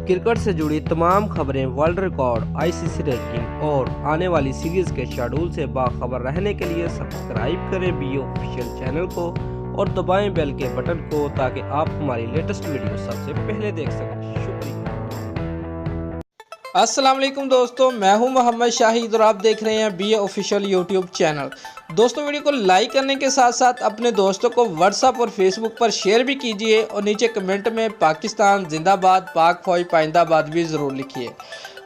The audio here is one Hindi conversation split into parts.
क्रिकेट से जुड़ी तमाम खबरें, वर्ल्ड रिकॉर्ड, आईसीसी रैंकिंग और आने वाली सीरीज के शेड्यूल से बाखबर रहने के लिए सब्सक्राइब करें बी ऑफिशियल चैनल को और दबाएं बेल के बटन को ताकि आप हमारी लेटेस्ट वीडियो सबसे पहले देख सकें। शुक्रिया। अस्सलाम वालेकुम दोस्तों, मैं हूं मोहम्मद शाहिद और आप देख रहे हैं बी ऑफिशियल यूट्यूब चैनल। दोस्तों, वीडियो को लाइक करने के साथ साथ अपने दोस्तों को व्हाट्सएप और फेसबुक पर शेयर भी कीजिए और नीचे कमेंट में पाकिस्तान जिंदाबाद, पाक फौज पाइंदाबाद भी ज़रूर लिखिए।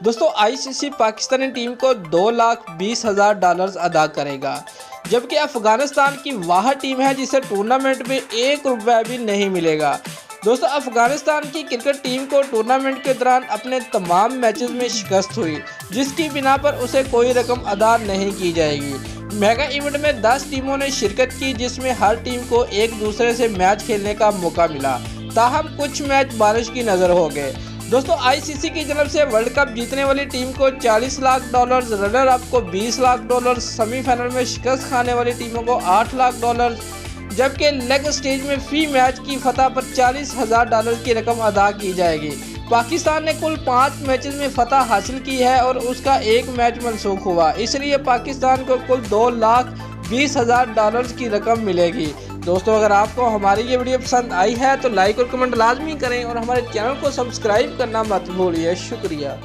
दोस्तों, आईसीसी पाकिस्तानी टीम को $2,20,000 अदा करेगा, जबकि अफगानिस्तान की वह टीम है जिसे टूर्नामेंट में ₹1 भी नहीं मिलेगा। दोस्तों, अफगानिस्तान की क्रिकेट टीम को टूर्नामेंट के दौरान अपने तमाम मैचेस में शिकस्त हुई, जिसकी बिना पर उसे कोई रकम अदा नहीं की जाएगी। मेगा इवेंट में 10 टीमों ने शिरकत की, जिसमें हर टीम को एक दूसरे से मैच खेलने का मौका मिला। ताहम कुछ मैच बारिश की नज़र हो गए। दोस्तों, आईसीसी की तरफ से वर्ल्ड कप जीतने वाली टीम को $40 लाख, रनर अप को $20 लाख, सेमीफाइनल में शिकस्त खाने वाली टीमों को $8 लाख, जबकि लेग स्टेज में फी मैच की फतह पर $40,000 की रकम अदा की जाएगी। पाकिस्तान ने कुल 5 मैचेस में फतह हासिल की है और उसका एक मैच मनसूख हुआ, इसलिए पाकिस्तान को कुल $2,20,000 की रकम मिलेगी। दोस्तों, अगर आपको हमारी ये वीडियो पसंद आई है तो लाइक और कमेंट लाजमी करें और हमारे चैनल को सब्सक्राइब करना मत भूलिए। शुक्रिया।